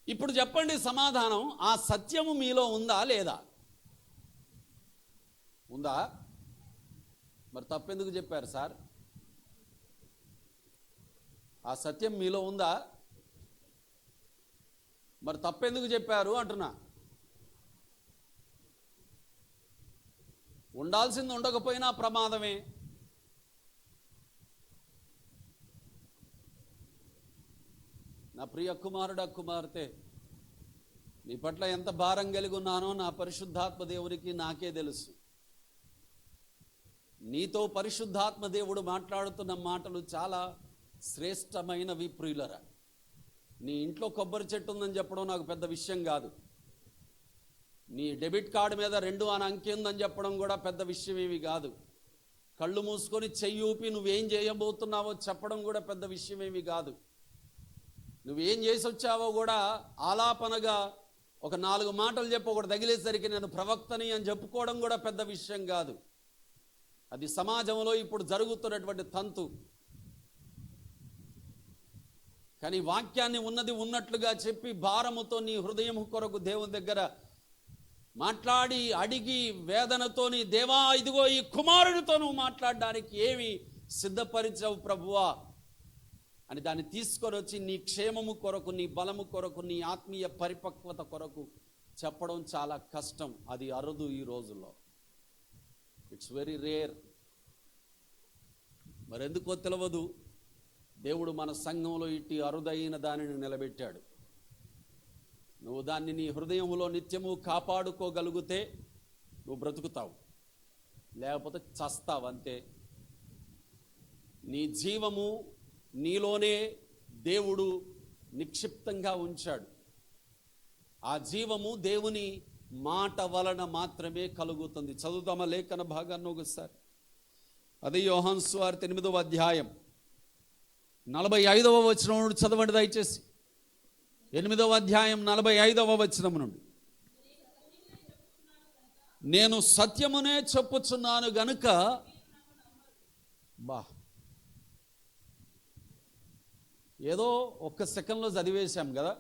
ఇప్పుడు చెప్పండి సమాధానం, ఆ సత్యము మీలో ఉందా లేదా? ఉందా? మరి తప్పెందుకు చెప్పారు సార్? ఆ సత్యం మీలో ఉందా? మరి తప్పెందుకు చెప్పారు అంటున్నా. ఉండాల్సింది ఉండకపోయినా ప్రమాదమే. నా ప్రియ కుమారుడా, కుమార్తె, నీ పట్ల ఎంత భారం కలిగి ఉన్నానో నా పరిశుద్ధాత్మ దేవునికి నాకే తెలుసు. నీతో పరిశుద్ధాత్మ దేవుడు మాట్లాడుతున్న మాటలు చాలా శ్రేష్టమైనవి ప్రియులరా. నీ ఇంట్లో కొబ్బరి చెట్టు ఉందని చెప్పడం నాకు పెద్ద విషయం కాదు. నీ డెబిట్ కార్డు మీద 2 అని అంకె ఉందని చెప్పడం కూడా పెద్ద విషయం ఏమి కాదు. కళ్ళు మూసుకొని చెయ్యి ఊపి నువ్వేం చేయబోతున్నావో చెప్పడం కూడా పెద్ద విషయం ఏమి కాదు. నువ్వేం చేసి వచ్చావో కూడా ఆలాపనగా ఒక 4 మాటలు చెప్పి ఒకటి తగిలేసరికి నేను ప్రవక్తని అని చెప్పుకోవడం కూడా పెద్ద విషయం కాదు. అది సమాజంలో ఇప్పుడు జరుగుతున్నటువంటి తంతు. కానీ వాక్యాన్ని ఉన్నది ఉన్నట్లుగా చెప్పి భారముతో నీ హృదయం కొరకు దేవుని దగ్గర మాట్లాడి అడిగి వేదనతోని, దేవా ఇదిగో ఈ కుమారుడితో నువ్వు మాట్లాడడానికి ఏమి సిద్ధపరిచావు ప్రభువా అని దాన్ని తీసుకొని వచ్చి నీ క్షేమము కొరకు, నీ బలము కొరకు, నీ ఆత్మీయ పరిపక్వత కొరకు చెప్పడం చాలా కష్టం. అది అరుదు ఈ రోజుల్లో. It's very rare. మరెందుకో తెలియదు, దేవుడు మన సంఘంలో ఇట్టి అరుదైన దానిని నిలబెట్టాడు. నువ్వు దాన్ని నీ హృదయంలో నిత్యము కాపాడుకోగలిగితే నువ్వు బ్రతుకుతావు, లేకపోతే చస్తావు అంతే. నీ జీవము నీలోనే దేవుడు నిక్షిప్తంగా ఉంచాడు. ఆ జీవము దేవుని మాట వలన మాత్రమే కలుగుతుంది. చదువుతామా లేఖన భాగాన్ని ఒకసారి? అది యోహాను సువార్త 8వ అధ్యాయం 45వ వచనం నుండి చదవండి దయచేసి. 8వ అధ్యాయం 45వ వచనం నుండి. నేను సత్యమునే చెప్పుచున్నాను గనుక ఏదో ఒక్క సెకండ్లో చదివేశాం కదా.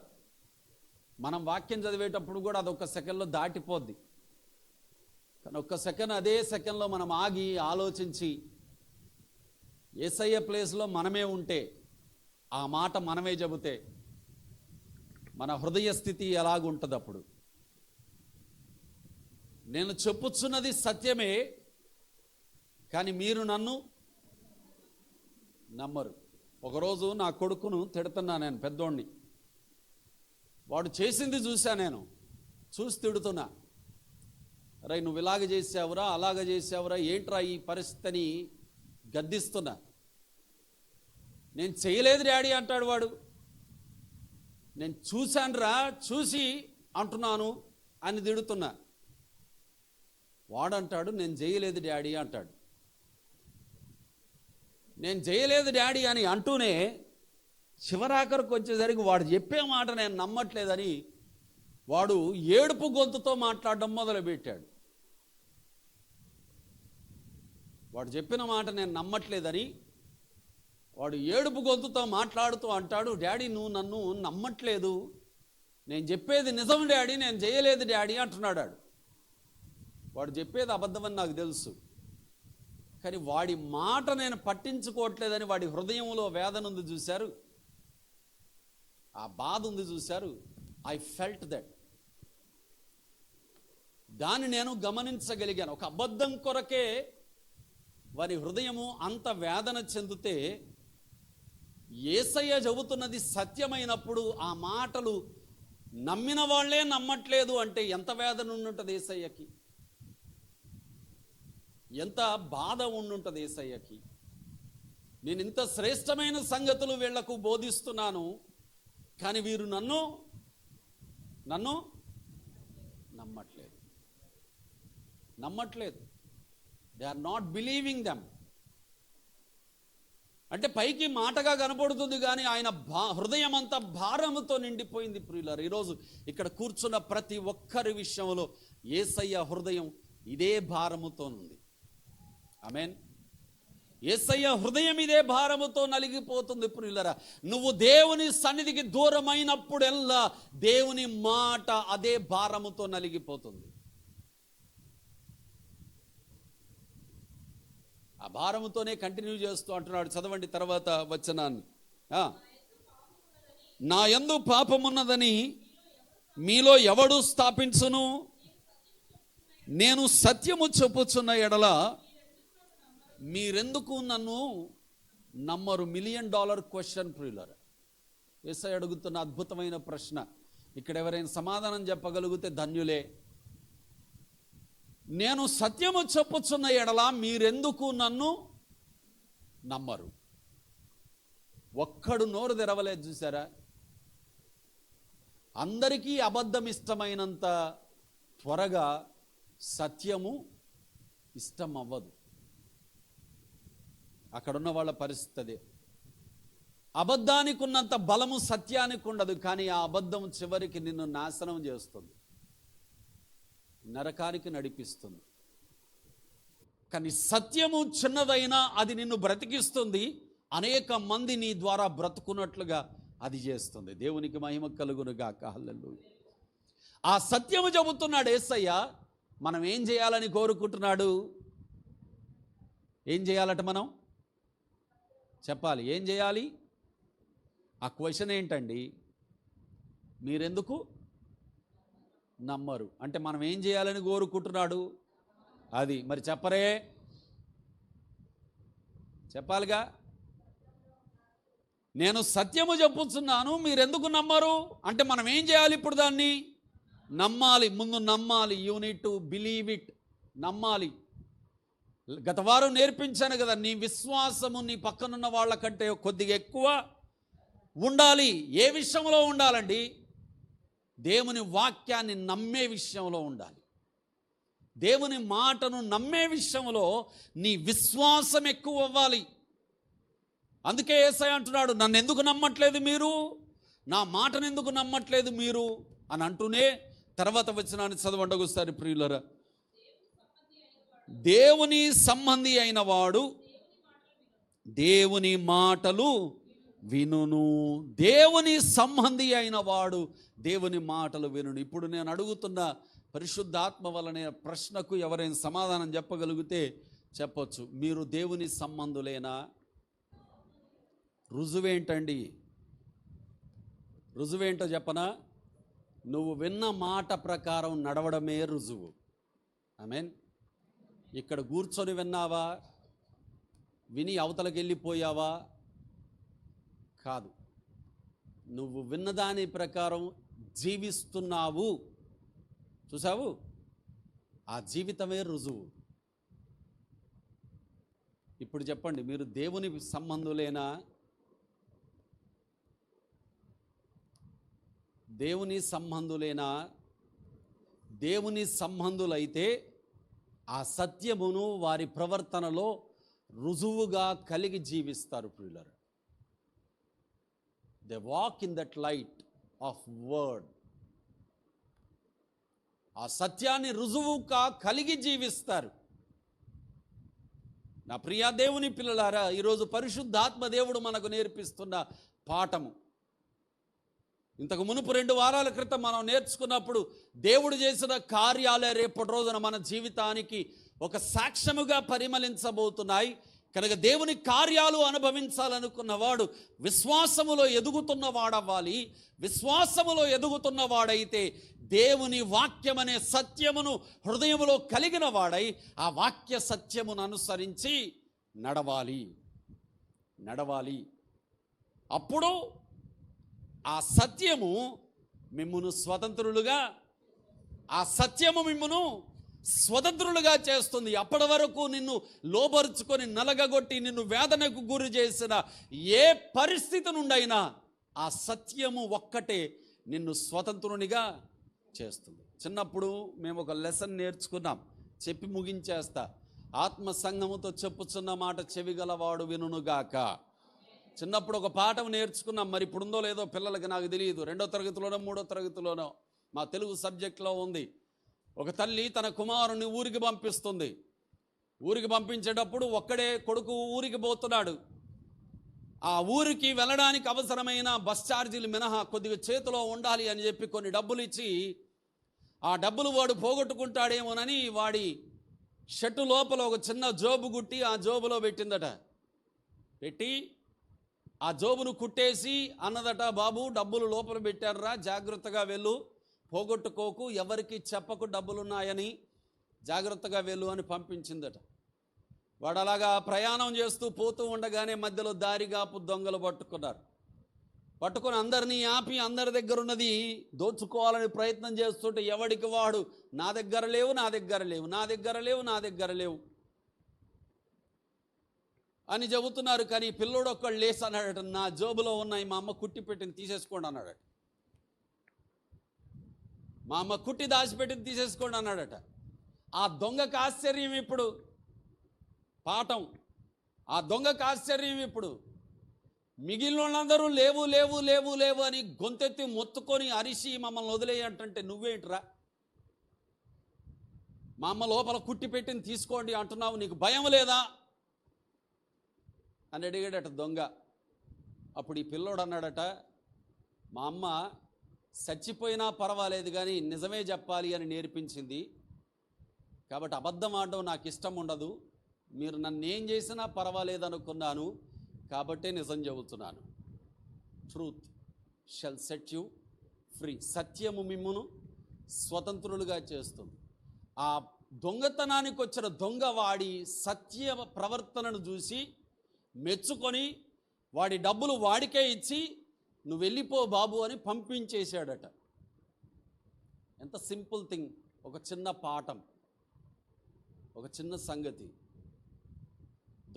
మనం వాక్యం చదివేటప్పుడు కూడా అదొక్క సెకండ్లో దాటిపోద్ది. కానీ ఒక్క సెకండ్, అదే సెకండ్లో మనం ఆగి ఆలోచించి యేసయ్య ప్లేస్లో మనమే ఉంటే, ఆ మాట మనమే చెబితే మన హృదయ స్థితి ఎలాగుంటుంది? అప్పుడు నేను చెప్పుచున్నది సత్యమే, కానీ మీరు నన్ను నమ్మరు. ఒకరోజు నా కొడుకును తిడుతున్నా, నేను పెద్దోడిని. వాడు చేసింది చూసా, నేను చూసి తిడుతున్నా. అరే నువ్వు ఇలాగ చేసావురా, అలాగ చేసావురా, ఏంట్రా ఈ పరిస్థితిని గద్దిస్తున్నా. నేను చేయలేదు డాడీ అంటాడు వాడు. నేను చూశానురా, చూసి అంటున్నాను అని తిడుతున్నా. వాడంటాడు నేను చేయలేదు డాడీ అంటాడు. నేను చేయలేదు డాడీ అని అంటూనే చివరాఖరికి వచ్చేసరికి వాడు చెప్పే మాట నేను నమ్మట్లేదని వాడు ఏడుపు గొంతుతో మాట్లాడడం మొదలుపెట్టాడు. వాడు చెప్పిన మాట నేను నమ్మట్లేదని వాడు ఏడుపు గొంతుతో మాట్లాడుతూ అంటాడు, డాడీ నువ్వు నన్ను నమ్మట్లేదు, నేను చెప్పేది నిజం డాడీ, నేను చేయలేదు డాడీ అంటున్నాడు. వాడు చెప్పేది అబద్ధమని నాకు తెలుసు, కానీ వాడి మాట నేను పట్టించుకోవట్లేదని వాడి హృదయంలో వేదన ఉంది చూశారు, ఆ బాధ ఉంది చూశారు. I felt that. దాన్ని నేను గమనించగలిగాను. ఒక అబద్ధం కొరకే వారి హృదయము అంత వేదన చెందితే, యేసయ్య చెబుతున్నది సత్యమైనప్పుడు ఆ మాటలు నమ్మిన వాళ్ళే నమ్మట్లేదు అంటే ఎంత వేదన ఉండుంటుంది యేసయ్యకి, ఎంత బాధ ఉండుంటుంది యేసయ్యకి. నేను ఇంత శ్రేష్టమైన సంగతులు వీళ్లకు బోధిస్తున్నాను, కానీ వీరు నన్ను నమ్మట్లేదు. They are not believing them. అంటే పైకి మాటగా కనపడుతుంది, కానీ ఆయన హృదయం అంతా భారముతో నిండిపోయింది. ప్రియులారా, ఈరోజు ఇక్కడ కూర్చున్న ప్రతి ఒక్కరి విషయంలో యేసయ్య హృదయం ఇదే భారముతో ఉంది. ఆమేన్. యేసయ్య హృదయం ఇదే భారముతో నలిగిపోతుంది. ప్రియులారా, నువ్వు దేవుని సన్నిధికి దూరమైనప్పుడెల్లా దేవుని మాట అదే భారముతో నలిగిపోతుంది. ఆ భారముతోనే కంటిన్యూ చేస్తూ అంటున్నాడు. చదవండి తర్వాత వచనాన్ని. నా యందు పాపమున్నదని మీలో ఎవడు స్థాపించును? నేను సత్యము చెప్పుచున్న ఎడల మీరెందుకు నన్ను నమ్మరు? $1,000,000 క్వశ్చన్ ప్రియులారా. యేసయ్య అడుగుతున్న అద్భుతమైన ప్రశ్న. ఇక్కడ ఎవరైనా సమాధానం చెప్పగలిగితే ధన్యులే. నేను సత్యము చెప్పుచున్న ఎడల మీరెందుకు నన్ను నమ్మరు? ఒక్కడు నోరు తెరవలేదు చూసారా? అందరికీ అబద్ధం ఇష్టమైనంత త్వరగా సత్యము ఇష్టం అవ్వదు. అక్కడున్న వాళ్ళ పరిస్థితి అదే. అబద్ధానికి ఉన్నంత బలము సత్యానికి ఉండదు, కానీ ఆ అబద్ధం చివరికి నిన్ను నాశనం చేస్తుంది, నరకానికి నడిపిస్తుంది. కానీ సత్యము చిన్నదైనా అది నిన్ను బ్రతికిస్తుంది, అనేక మంది నీ ద్వారా బ్రతుకున్నట్లుగా అది చేస్తుంది. దేవునికి మహిమ కలుగును గాక. హల్లెలూయా. ఆ సత్యము చెబుతున్నాడు యేసయ్య. మనం ఏం చేయాలని కోరుకుంటున్నాడు? ఏం చేయాలట? మనం చెప్పాలి. ఏం చేయాలి? ఆ క్వశ్చన్ ఏంటండి? మీరెందుకు నమ్మరు అంటే మనం ఏం చేయాలని కోరుకుంటున్నాడు? అది మరి చెప్పరే, చెప్పాలిగా. నేను సత్యము చెప్పుచున్నాను, మీరెందుకు నమ్మరు అంటే మనం ఏం చేయాలి? ఇప్పుడు దాన్ని నమ్మాలి. ముందు నమ్మాలి. You need to believe it. నమ్మాలి. గత వారం నేర్పించాను కదా, నీ విశ్వాసము నీ పక్కనున్న వాళ్ళకంటే కొద్దిగా ఎక్కువ ఉండాలి. ఏ విషయంలో ఉండాలండి? దేవుని వాక్యాన్ని నమ్మే విషయంలో ఉండాలి. దేవుని మాటను నమ్మే విషయంలో నీ విశ్వాసం ఎక్కువ అవ్వాలి. అందుకే యేసయ్య అంటున్నాడు, నన్ను ఎందుకు నమ్మట్లేదు మీరు, నా మాటను ఎందుకు నమ్మట్లేదు మీరు అని అంటూనే తర్వాత వచనాన్ని చదవండి ఒకసారి ప్రియులరా. దేవుని సంబంధి అయిన వాడు దేవుని మాటలు వినును. దేవుని సంబంధి అయిన వాడు దేవుని మాటలు వినును. ఇప్పుడు నేను అడుగుతున్న పరిశుద్ధాత్మ వలన ప్రశ్నకు ఎవరైనా సమాధానం చెప్పగలిగితే చెప్పొచ్చు. మీరు దేవుని సంబంధులేనా? రుజువేంటండి? రుజువేంటో చెప్పనా? నువ్వు విన్న మాట ప్రకారం నడవడమే రుజువు. ఆమేన్. ఇక్కడ కూర్చొని విన్నావా, విని అవతలకి వెళ్ళిపోయావా? కాదు. నువ్వు విన్నదాని ప్రకారం జీవిస్తున్నావు, చూసావు, ఆ జీవితమే రుజువు. ఇప్పుడు చెప్పండి, మీరు దేవుని సంబంధులేనా? దేవుని సంబంధులేనా? దేవుని సంబంధులైతే ఆ సత్యమును వారి ప్రవర్తనలో రుజువుగా కలిగి జీవిస్తారు ప్రియులారా. They walk in that light of word. ఆ సత్యాన్ని రుజువుగా కలిగి జీవిస్తారు. నా ప్రియా దేవుని పిల్లలారా, ఈరోజు పరిశుద్ధాత్మ దేవుడు మనకు నేర్పిస్తున్న పాఠము, ఇంతకు మునుపు 2 వారాల క్రితం మనం నేర్చుకున్నప్పుడు దేవుడు చేసిన కార్యాలే రేపటి రోజున మన జీవితానికి ఒక సాక్ష్యముగా పరిమళించబోతున్నాయి. కనుక దేవుని కార్యాలు అనుభవించాలనుకున్నవాడు విశ్వాసములో ఎదుగుతున్నవాడవ్వాలి. విశ్వాసములో ఎదుగుతున్నవాడైతే దేవుని వాక్యమనే సత్యమును హృదయములో కలిగిన వాడై ఆ వాక్య సత్యమును అనుసరించి నడవాలి. అప్పుడు ఆ సత్యము మిమ్మును స్వతంత్రులుగా చేస్తుంది. అప్పటి వరకు నిన్ను లోబరుచుకొని నలగగొట్టి నిన్ను వేదనకు గురి చేసిన ఏ పరిస్థితి నుండైనా ఆ సత్యము ఒక్కటే నిన్ను స్వతంత్రునిగా చేస్తుంది. చిన్నప్పుడు మేము ఒక లెసన్ నేర్చుకున్నాం, చెప్పి ముగించేస్తా. ఆత్మ సంఘముతో చెప్పుచున్న మాట చెవిగలవాడు వినుగాక. చిన్నప్పుడు ఒక పాఠం నేర్చుకున్నాం, మరి ఇప్పుడు ఉందో లేదో పిల్లలకి నాకు తెలియదు. 2వ తరగతిలోనో 3వ తరగతిలోనో మా తెలుగు సబ్జెక్ట్లో ఉంది. ఒక తల్లి తన కుమారుని ఊరికి పంపిస్తుంది. ఊరికి పంపించేటప్పుడు ఒక్కడే కొడుకు ఊరికి పోతున్నాడు. ఆ ఊరికి వెళ్ళడానికి అవసరమైన బస్ ఛార్జీలు మినహా కొద్దిగా చేతిలో ఉండాలి అని చెప్పి కొన్ని డబ్బులు ఇచ్చి, ఆ డబ్బులు వాడు పోగొట్టుకుంటాడేమోనని వాడి షర్టు లోపల ఒక చిన్న జోబు గుట్టి ఆ జోబులో పెట్టిందట. పెట్టి ఆ జోబును కుట్టేసి అన్నదట, బాబు డబ్బులు లోపల పెట్టారా, జాగ్రత్తగా వెళ్ళు, పోగొట్టుకోకు, ఎవరికి చెప్పకు డబ్బులున్నాయని, జాగ్రత్తగా వెళ్ళు అని పంపించిందట. వాడు అలాగా ప్రయాణం చేస్తూ పోతూ ఉండగానే మధ్యలో దారిగాపు దొంగలు పట్టుకొని అందరినీ ఆపి అందరి దగ్గర ఉన్నది దోచుకోవాలని ప్రయత్నం చేస్తుంటే ఎవడికి వాడు నా దగ్గర లేవు అని చెబుతున్నారు. కానీ పిల్లోడు ఒక్కడు లేసి అన్నాడట, నా జోబులో ఉన్నాయి, మా అమ్మ కుట్టి పెట్టింది తీసేసుకోండి అన్నాడట. మా అమ్మ కుట్టి దాచిపెట్టింది తీసేసుకోండి అన్నాడట. ఆ దొంగకు ఆశ్చర్యం ఇప్పుడు పాఠం. ఆ దొంగకు ఆశ్చర్యం ఇప్పుడు. మిగిలిన వాళ్ళందరూ లేవు అని గొంతెత్తి మొత్తుకొని అరిసి మమ్మల్ని వదిలేయంటే నువ్వేంట్రా, మా అమ్మ లోపల కుట్టి పెట్టింది తీసుకోండి అంటున్నావు, నీకు భయం లేదా అని అడిగాడట దొంగ. అప్పుడు ఈ పిల్లోడు అన్నాడట, మా అమ్మ చచ్చిపోయినా పర్వాలేదు కానీ నిజమే చెప్పాలి అని నేర్పించింది, కాబట్టి అబద్ధం ఆడడం నాకు ఇష్టం ఉండదు, మీరు నన్ను ఏం చేసినా పర్వాలేదు అనుకున్నాను, కాబట్టే నిజం చెబుతున్నాను. Truth shall set you free. సత్యము మిమ్మును స్వతంత్రులుగా చేస్తుంది. ఆ దొంగతనానికి వచ్చిన దొంగ వాడి సత్య ప్రవర్తనను చూసి మెచ్చుకొని వాడి డబ్బులు వాడికే ఇచ్చి నువ్వు వెళ్ళిపో బాబు అని పంపించేశాడట. ఎంత సింపుల్ థింగ్, ఒక చిన్న పాఠం, ఒక చిన్న సంగతి.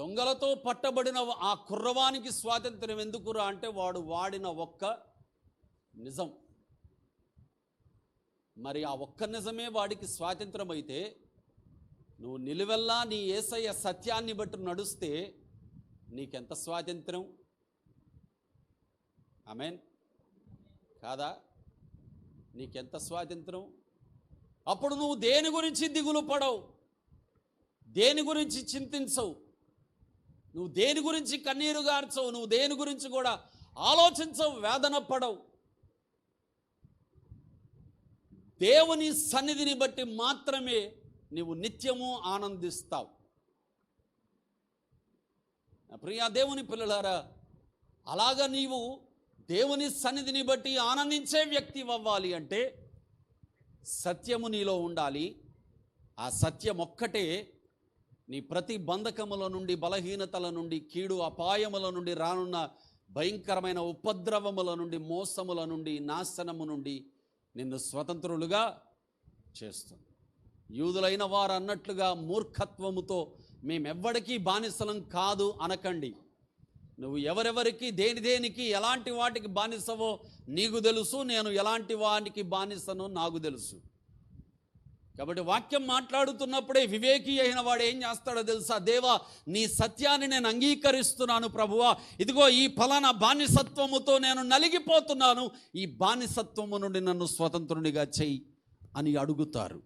దొంగలతో పట్టబడిన ఆ కుర్రవానికి స్వాతంత్ర్యం ఎందుకురా అంటే వాడు వాడిన ఒక్క నిజం. మరి ఆ ఒక్క నిజమే వాడికి స్వాతంత్రం అయితే నువ్వు నిలువెల్లా నీ యేసయ్య సత్యాన్ని బట్టి నడుస్తే నీకెంత స్వాతంత్రం? ఆమేన్ కాదా? నీకెంత స్వాతంత్రం? అప్పుడు నువ్వు దేని గురించి దిగులు పడవు, దేని గురించి చింతించవు, నువ్వు దేని గురించి కన్నీరు గార్చవు, నువ్వు దేని గురించి కూడా ఆలోచించవు, వేదన పడవు. దేవుని సన్నిధిని బట్టి మాత్రమే నీవు నిత్యము ఆనందిస్తావు. ప్రియా దేవుని పిల్లలారా, అలాగా నీవు దేవుని సన్నిధిని బట్టి ఆనందించే వ్యక్తి అవ్వాలి అంటే సత్యము నీలో ఉండాలి. ఆ సత్యం ఒక్కటే నీ ప్రతి బంధకముల నుండి, బలహీనతల నుండి, కీడు అపాయముల నుండి, రానున్న భయంకరమైన ఉపద్రవముల నుండి, మోసముల నుండి, నాశనము నుండి నిన్ను స్వతంత్రులుగా చేస్తుంది. యూదులైన వారు అన్నట్లుగా మూర్ఖత్వముతో మేమెవ్వడికి బానిసలం కాదు అనకండి. నువ్వు ఎవరెవరికి, దేనికి, ఎలాంటి వాటికి బానిసవో నీకు తెలుసు, నేను ఎలాంటి వాటికి బానిసనో నాకు తెలుసు. కాబట్టి వాక్యం మాట్లాడుతున్నప్పుడే వివేకి అయిన వాడు ఏం చేస్తాడో తెలుసా? దేవా, నీ సత్యాన్ని నేను అంగీకరిస్తున్నాను ప్రభువా, ఇదిగో ఈ ఫలానా బానిసత్వముతో నేను నలిగిపోతున్నాను, ఈ బానిసత్వము నుండి నన్ను స్వతంత్రునిగా చెయ్యి అని అడుగుతారు.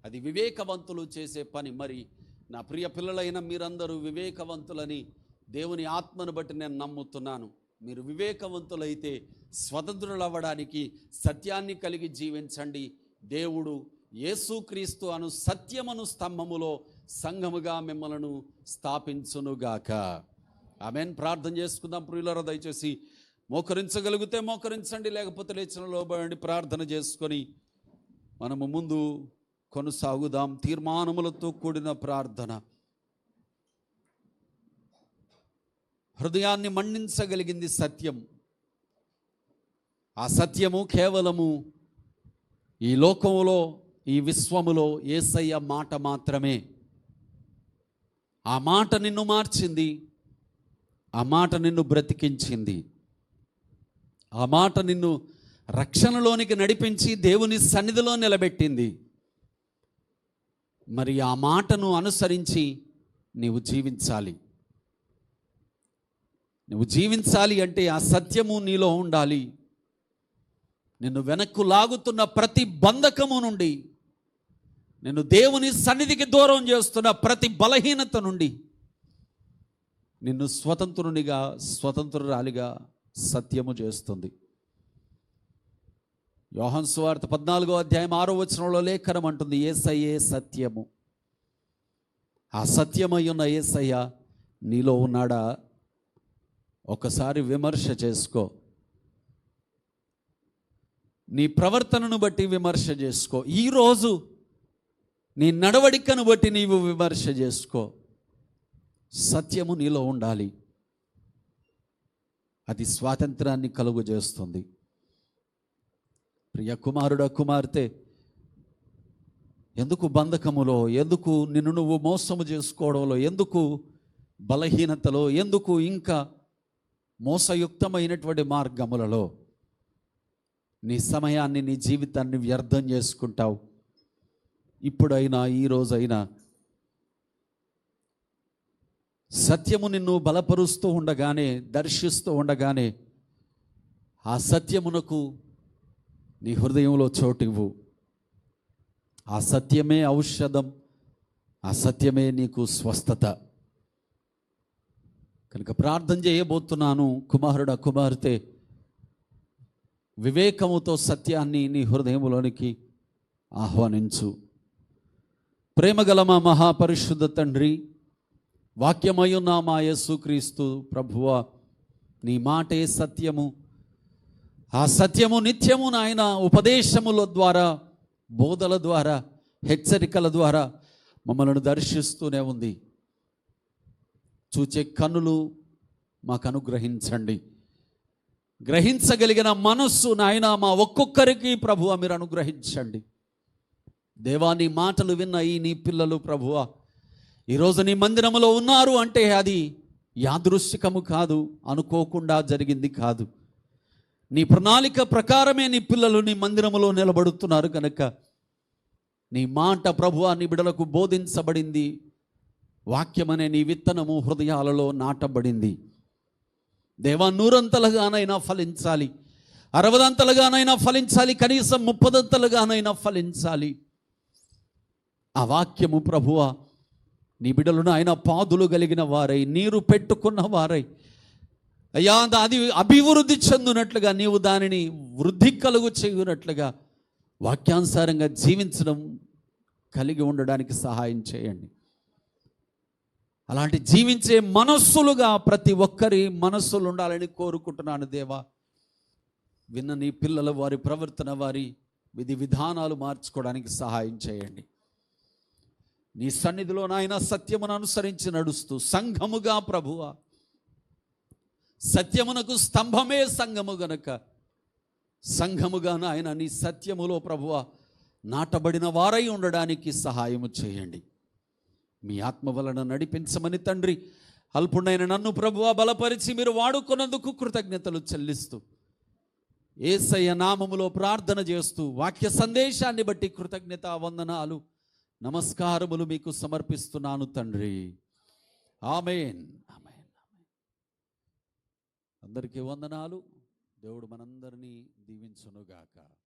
అది వివేకవంతులు చేసే పని. మరి నా ప్రియ పిల్లలైన మీరందరూ వివేకవంతులని దేవుని ఆత్మను బట్టి నేను నమ్ముతున్నాను. మీరు వివేకవంతులైతే స్వతంత్రులు అవ్వడానికి సత్యాన్ని కలిగి జీవించండి. దేవుడు యేసుక్రీస్తు అను సత్యమును స్తంభములో సంఘముగా మిమ్మలను స్థాపించునుగాక. ఆమేన్. ప్రార్థన చేసుకుందాం ప్రియులారా. దయచేసి మోకరించగలిగితే మోకరించండి, లేకపోతే లేచిన లోబడండి. ప్రార్థన చేసుకొని మనము ముందు కొనసాగుదాం. తీర్మానములతో కూడిన ప్రార్థన. హృదయాన్ని మండించగలిగింది సత్యం. ఆ సత్యము కేవలము ఈ లోకములో, ఈ విశ్వములో యేసయ్య మాట మాత్రమే. ఆ మాట నిన్ను మార్చింది, ఆ మాట నిన్ను బ్రతికించింది, ఆ మాట నిన్ను రక్షణలోనికి నడిపించి దేవుని సన్నిధిలో నిలబెట్టింది. మరి ఆ మాటను అనుసరించి నీవు జీవించాలి. నువ్వు జీవించాలి అంటే ఆ సత్యము నీలో ఉండాలి. నిన్ను వెనక్కు లాగుతున్న ప్రతి బంధకము నుండి, నిన్ను దేవుని సన్నిధికి దూరం చేస్తున్న ప్రతి బలహీనత నుండి నిన్ను స్వతంత్రునిగా, స్వతంత్రురాలిగా సత్యము చేస్తుంది. యోహాను సువార్త 14వ అధ్యాయం 6వ వచనంలో లేఖనం అంటుంది, యేసయ్యే సత్యము. ఆ సత్యమై ఉన్న యేసయ్య నీలో ఉన్నాడా? ఒకసారి విమర్శ చేసుకో. నీ ప్రవర్తనను బట్టి విమర్శ చేసుకో. ఈరోజు నీ నడవడికను బట్టి నీవు విమర్శ చేసుకో. సత్యము నీలో ఉండాలి. అది స్వాతంత్రాన్ని కలుగు చేస్తుంది. ప్రియ కుమారుడ, కుమార్తె, ఎందుకు బంధకములో, ఎందుకు నిన్ను నువ్వు మోసము చేసుకోవడంలో, ఎందుకు బలహీనతలో, ఎందుకు ఇంకా మోసయుక్తమైనటువంటి మార్గములలో నీ సమయాన్ని, నీ జీవితాన్ని వ్యర్థం చేసుకుంటావు? ఇప్పుడైనా, ఈరోజైనా సత్యము నిన్ను బలపరుస్తూ ఉండగానే, దర్శిస్తూ ఉండగానే ఆ సత్యమునకు నీ హృదయంలో చోటివ్వు. ఆ సత్యమే ఔషధం, ఆ సత్యమే నీకు స్వస్థత. కనుక ప్రార్థన చేయబోతున్నాను. కుమారుడా, కుమార్తె, వివేకముతో సత్యాన్ని నీ హృదయంలోనికి ఆహ్వానించు. ప్రేమగల మా మహాపరిశుద్ధ తండ్రి, వాక్యమయున్న మా యేసుక్రీస్తు ప్రభువా, నీ మాటే సత్యము. ఆ సత్యము నిత్యము నాయన ఉపదేశముల ద్వారా, బోధల ద్వారా, హెచ్చరికల ద్వారా మమ్మల్ని దర్శిస్తూనే ఉంది. చూచే కన్నులు మాకు అనుగ్రహించండి. గ్రహించగలిగిన మనస్సు నాయన మా ఒక్కొక్కరికి ప్రభువా మీరు అనుగ్రహించండి. దేవా, నీ మాటలు విన్న ఈ నీ పిల్లలు ప్రభువా ఈరోజు నీ మందిరములో ఉన్నారు అంటే అది యాదృశ్చికము కాదు, అనుకోకుండా జరిగింది కాదు. నీ ప్రణాళిక ప్రకారమే నీ పిల్లలు నీ మందిరములో నిలబడుతున్నారు. కనుక నీ మాట ప్రభువా నీ బిడ్డలకు బోధించబడింది. వాక్యమనే నీ విత్తనము హృదయాలలో నాటబడింది. దేవా, 100 ఫలించాలి, 60 ఫలించాలి, కనీసం 30 ఫలించాలి. ఆ వాక్యము ప్రభువా నీ బిడ్డలను ఆయన పాదులు కలిగిన వారై, నీరు పెట్టుకున్న వారై, అయ్యా అది అభివృద్ధి చెందినట్లుగా, నీవు దానిని వృద్ధి కలుగు చేయునట్లుగా వాక్యానుసారంగా జీవించడం కలిగి ఉండడానికి సహాయం చేయండి. అలాంటి జీవించే మనస్సులుగా ప్రతి ఒక్కరి మనస్సులు ఉండాలని కోరుకుంటున్నాను దేవా. విన్న నీ పిల్లల వారి ప్రవర్తన, వారి విధి విధానాలు మార్చుకోవడానికి సహాయం చేయండి. నీ సన్నిధిలో నాయన సత్యమును అనుసరించి నడుస్తూ సంఘముగా ప్రభువా, సత్యమునకు స్తంభమే సంఘము గనక సంఘముగా నాయన నీ సత్యములో ప్రభువా నాటబడిన వారై ఉండడానికి సహాయము చేయండి. మీ ఆత్మ వలన నడిపించమని తండ్రి, అల్పుడైన నన్ను ప్రభువా బలపరిచి మీరు వాడుకున్నందుకు కృతజ్ఞతలు చెల్లిస్తూ యేసయ్య నామములో ప్రార్థన చేస్తూ వాక్య సందేశాన్ని బట్టి కృతజ్ఞత వందనాలు నమస్కారములు మీకు సమర్పిస్తున్నాను తండ్రి. ఆమేన్. ఆమేన్. అందరికీ వందనాలు. దేవుడు మనందరినీ దీవించునుగాక.